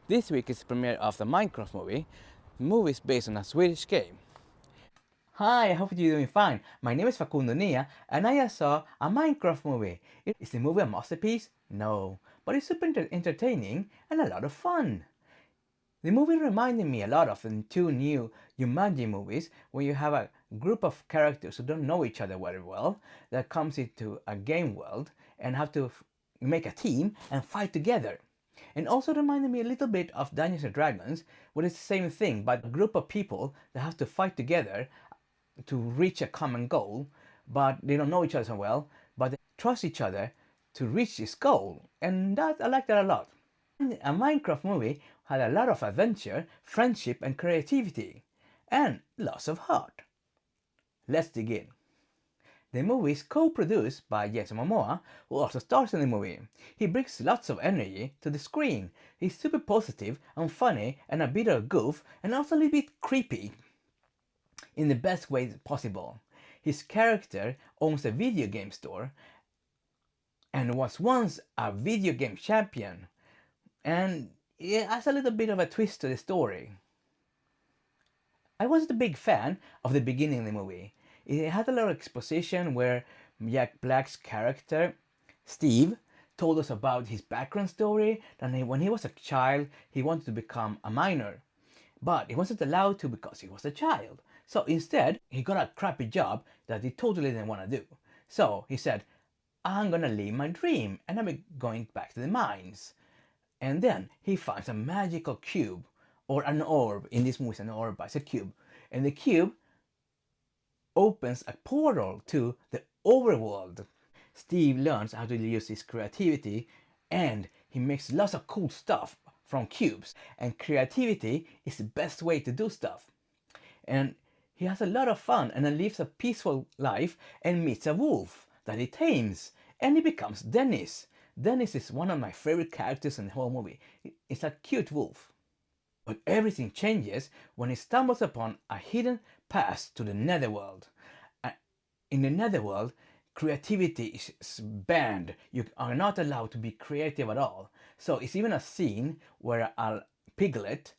This week is the premiere of the Minecraft movie. The movie is based on a Swedish game. Hi, I hope you're doing fine. My name is Facundo Nia, and I just saw a Minecraft movie. Is the movie a masterpiece? No, but it's super entertaining and a lot of fun. The movie reminded me a lot of the two new Jumanji movies, where you have a group of characters who don't know each other very well that comes into a game world and have to make a team and fight together. And also reminded me a little bit of Dungeons and Dragons, where it's the same thing, but a group of people that have to fight together to reach a common goal, but they don't know each other so well, but they trust each other to reach this goal. And that I like that a lot. A Minecraft movie had a lot of adventure, friendship and creativity, and lots of heart. Let's dig in. The movie is co-produced by Jason Momoa, who also stars in the movie. He brings lots of energy to the screen. He's super positive and funny and a bit of a goof and also a little bit creepy in the best way possible. His character owns a video game store and was once a video game champion, and it has a little bit of a twist to the story. I wasn't a big fan of the beginning of the movie. It had a lot of exposition where Jack Black's character, Steve, told us about his background story, that when he was a child he wanted to become a miner. But he wasn't allowed to because he was a child. So instead, he got a crappy job that he totally didn't want to do. So he said, I'm gonna live my dream and I'm going back to the mines. And then he finds a magical cube, or an orb. In this movie it's an orb, but it's a cube. And the cube opens a portal to the overworld. Steve learns how to use his creativity and he makes lots of cool stuff from cubes. And creativity is the best way to do stuff. And he has a lot of fun and then lives a peaceful life and meets a wolf that he tames. And he becomes Dennis. Dennis is one of my favorite characters in the whole movie. It's a cute wolf. But everything changes when he stumbles upon a hidden path to the Netherworld. In the Netherworld, creativity is banned. You are not allowed to be creative at all. So it's even a scene where a Piglet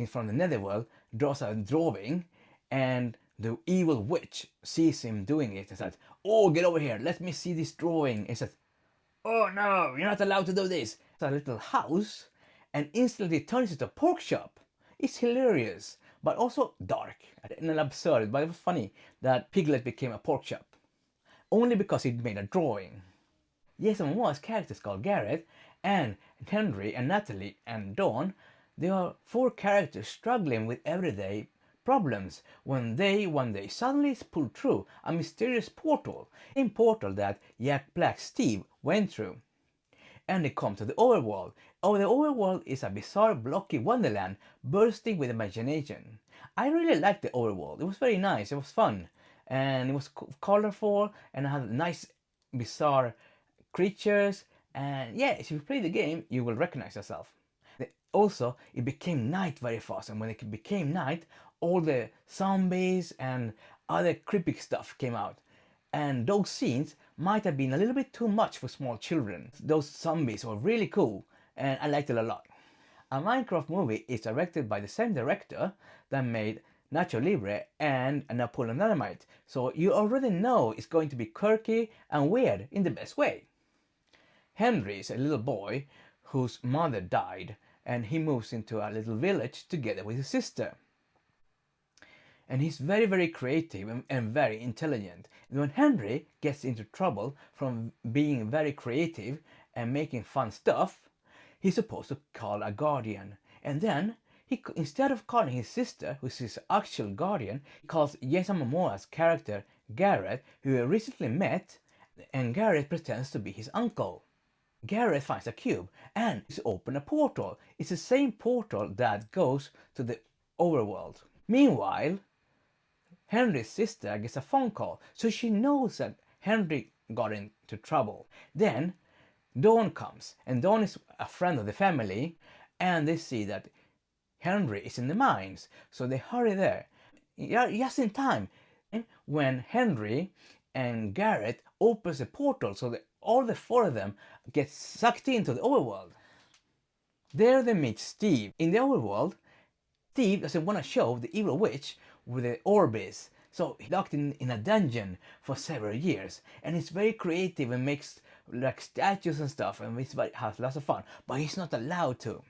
from the Netherworld draws a drawing, and the evil witch sees him doing it and says, "Oh, get over here, let me see this drawing." And says, "Oh no, you're not allowed to do this." It's a little house and instantly turns into a pork shop. It's hilarious, but also dark and absurd, but it was funny that Piglet became a pork shop. Only because he made a drawing. Jason Momoa's character is called Garrett, and Henry and Natalie and Dawn, they are four characters struggling with everyday problems when they one day suddenly pull through a mysterious portal, a portal that Jack Black Steve went through. And they come to the Overworld. Oh, the Overworld is a bizarre, blocky wonderland bursting with imagination. I really liked the Overworld. It was very nice. It was fun, and it was colorful, and it had nice, bizarre creatures. And yeah, if you play the game, you will recognize yourself. Also, it became night very fast, and when it became night, all the zombies and other creepy stuff came out. And those scenes might have been a little bit too much for small children. Those zombies were really cool, and I liked it a lot. A Minecraft movie is directed by the same director that made Nacho Libre and Napoleon Dynamite, so you already know it's going to be quirky and weird in the best way. Henry is a little boy whose mother died, and he moves into a little village together with his sister. And he's very creative and very intelligent. And when Henry gets into trouble from being very creative and making fun stuff, he's supposed to call a guardian. And then instead of calling his sister, who's his actual guardian, he calls Jason Momoa's character Garrett, who he recently met, and Garrett pretends to be his uncle. Garrett finds a cube and is open a portal. It's the same portal that goes to the overworld. Meanwhile, Henry's sister gets a phone call, so she knows that Henry got into trouble. Then Dawn comes, and Dawn is a friend of the family, and they see that Henry is in the mines, so they hurry there. Just in time, when Henry and Garrett opens the portal, so that all the four of them get sucked into the overworld. There they meet Steve. In the overworld, Steve doesn't want to show the evil witch where the orb is, so he's locked in a dungeon for several years, and he's very creative and makes like statues and stuff, and has lots of fun, but he's not allowed to.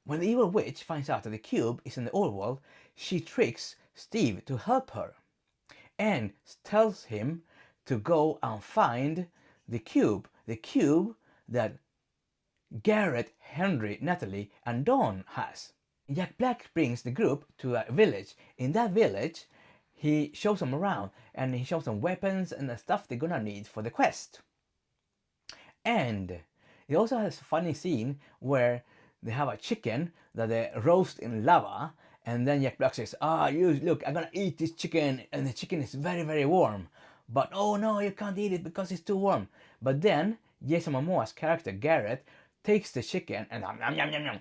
When the evil witch finds out that the cube is in the overworld, she tricks Steve to help her and tells him to go and find the cube that Garrett, Henry, Natalie, and Dawn has. Jack Black brings the group to a village. In that village, he shows them around and he shows them weapons and the stuff they're gonna need for the quest. And it also has a funny scene where they have a chicken that they roast in lava, and then Jack Black says, you look, I'm gonna eat this chicken, and the chicken is very, very warm. But oh no, you can't eat it because it's too warm. But then Jason Momoa's character Garrett takes the chicken and yum, yum, yum, yum,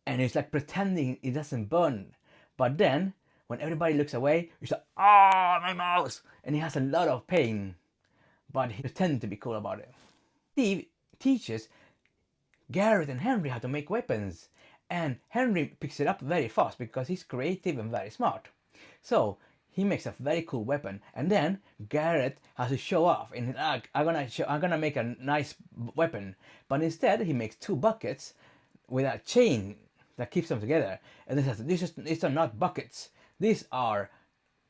and he's like pretending it doesn't burn. But then when everybody looks away, he's like, my mouth, and he has a lot of pain. But he pretends to be cool about it. Steve teaches Garrett and Henry how to make weapons, and Henry picks it up very fast because he's creative and very smart. So he makes a very cool weapon, and then Garrett has to show off and like, I'm gonna make a nice weapon, but instead he makes two buckets with a chain that keeps them together, and he says these are not buckets, these are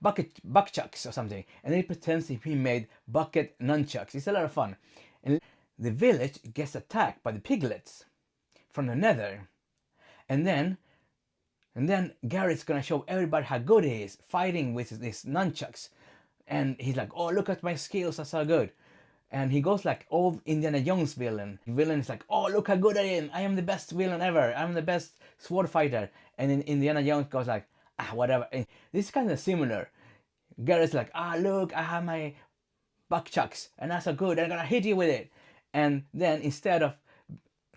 buckchucks or something, and then he pretends he made bucket nunchucks. It's a lot of fun. And the village gets attacked by the piglets from the nether, and then Garrett's gonna show everybody how good he is fighting with these nunchucks, and he's like, oh, look at my skills, are so good. And he goes like old Indiana Jones villain. The villain is like, oh, look how good I am the best villain ever, I'm the best sword fighter. And then Indiana Jones goes like, whatever. And this is kind of similar. Garrett's like, look, I have my buckchucks and that's so good, I'm gonna hit you with it. And then instead of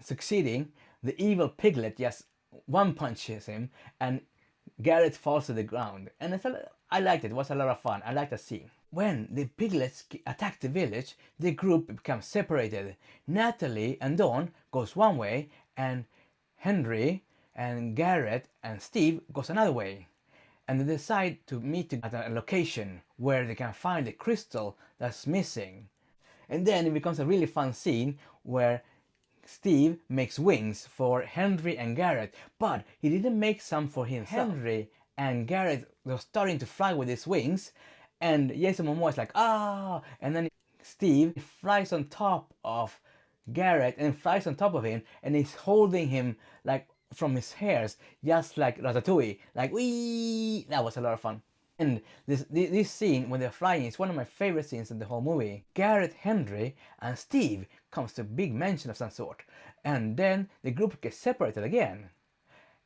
succeeding, the evil Piglet just one punches him and Garrett falls to the ground. And I liked it. It was a lot of fun. I liked the scene. When the piglets attack the village, the group becomes separated. Natalie and Dawn goes one way, and Henry and Garrett and Steve goes another way. And they decide to meet at a location where they can find the crystal that's missing. And then it becomes a really fun scene where Steve makes wings for Henry and Garrett, but he didn't make some for himself. Henry and Garrett were starting to fly with his wings, and Jason Momoa is like, and then Steve flies on top of Garrett and flies on top of him, and he's holding him like from his hairs, just like Ratatouille, like wee. That was a lot of fun. And this scene when they're flying is one of my favorite scenes in the whole movie. Garrett, Henry, and Steve comes to a big mansion of some sort, and then the group gets separated again.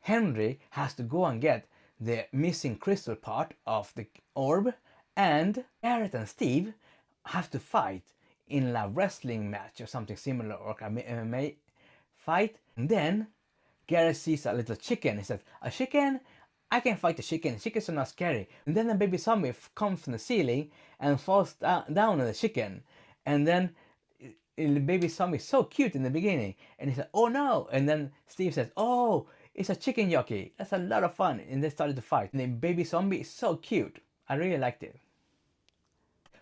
Henry has to go and get the missing crystal part of the orb, and Garrett and Steve have to fight in a wrestling match or something similar, or a MMA fight. And then Garrett sees a little chicken. He says, a chicken? I can fight the chicken. Chickens are not scary. And then a baby zombie comes from the ceiling and falls down on the chicken. And then the baby zombie is so cute in the beginning. And he said, oh no. And then Steve says, oh, it's a chicken jockey. That's a lot of fun. And they started to fight. And the baby zombie is so cute. I really liked it.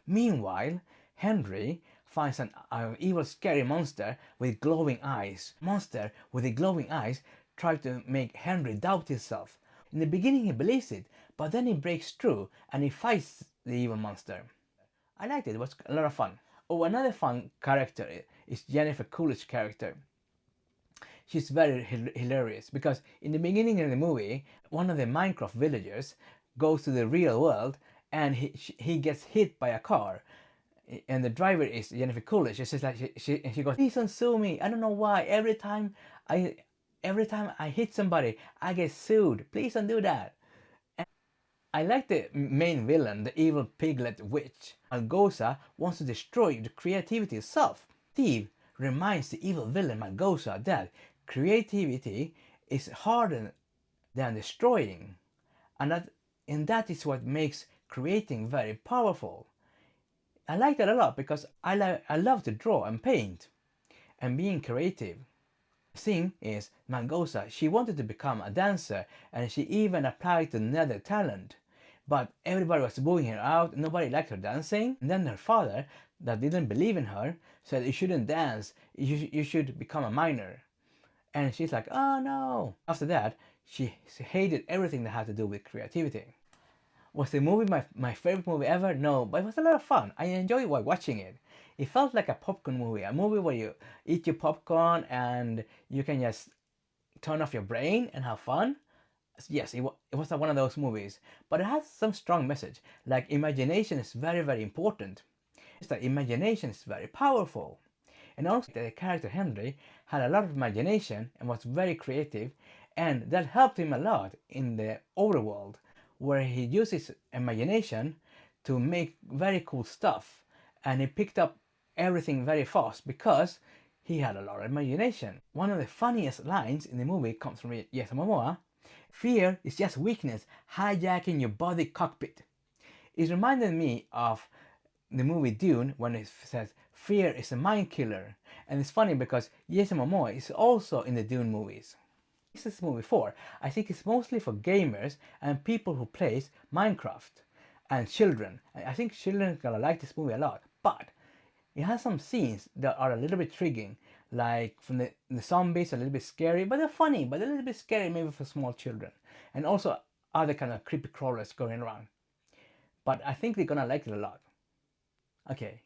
Meanwhile, Henry finds an evil scary monster with glowing eyes. Monster with the glowing eyes tries to make Henry doubt himself. In the beginning he believes it, but then he breaks through and he fights the evil monster. I liked it. It was a lot of fun. Oh, another fun character is Jennifer Coolidge's character. She's very hilarious because in the beginning of the movie, one of the Minecraft villagers goes to the real world and he gets hit by a car. And the driver is Jennifer Coolidge. It's just like she goes, please don't sue me. I don't know why. Every time I hit somebody, I get sued. Please don't do that. And I like the main villain, the evil Piglet witch. Malgosa wants to destroy the creativity itself. Steve reminds the evil villain Malgosa that creativity is harder than destroying. And that is what makes creating very powerful. I like that a lot because I love to draw and paint and being creative. The thing is, Mangosa, she wanted to become a dancer and she even applied to Nether talent. But everybody was booing her out, nobody liked her dancing. And then her father, that didn't believe in her, said you shouldn't dance, you should become a miner. And she's like, oh no. After that, she hated everything that had to do with creativity. Was the movie my favorite movie ever? No, but it was a lot of fun. I enjoyed while watching it. It felt like a popcorn movie, a movie where you eat your popcorn and you can just turn off your brain and have fun. Yes, it was one of those movies, but it has some strong message. Like imagination is very, very important. It's that imagination is very powerful. And also the character Henry had a lot of imagination and was very creative, and that helped him a lot in the Overworld, where he uses imagination to make very cool stuff, and he picked up everything very fast because he had a lot of imagination. One of the funniest lines in the movie comes from Jason Momoa. Fear is just weakness hijacking your body cockpit. It reminded me of the movie Dune when it says fear is a mind killer. And it's funny because Jason Momoa is also in the Dune movies. This is movie 4. I think it's mostly for gamers and people who plays Minecraft and children. I think children are gonna like this movie a lot. But it has some scenes that are a little bit triggering, like from the zombies are a little bit scary, but they're funny, but a little bit scary maybe for small children. And also other kind of creepy crawlers going around. But I think they're gonna like it a lot. Okay.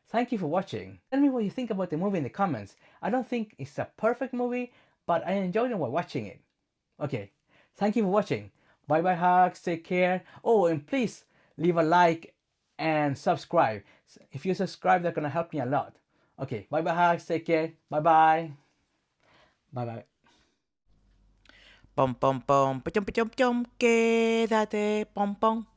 Thank you for watching. Tell me what you think about the movie in the comments. I don't think it's a perfect movie, but I enjoyed it while watching it. Okay. Thank you for watching. Bye bye hugs. Take care. Oh, and please leave a like and subscribe. If you subscribe, that's gonna help me a lot. Okay. Bye bye hugs. Take care. Bye bye. Bye bye. Pom pom pom, pachom pachom chom, quédate, pom pom.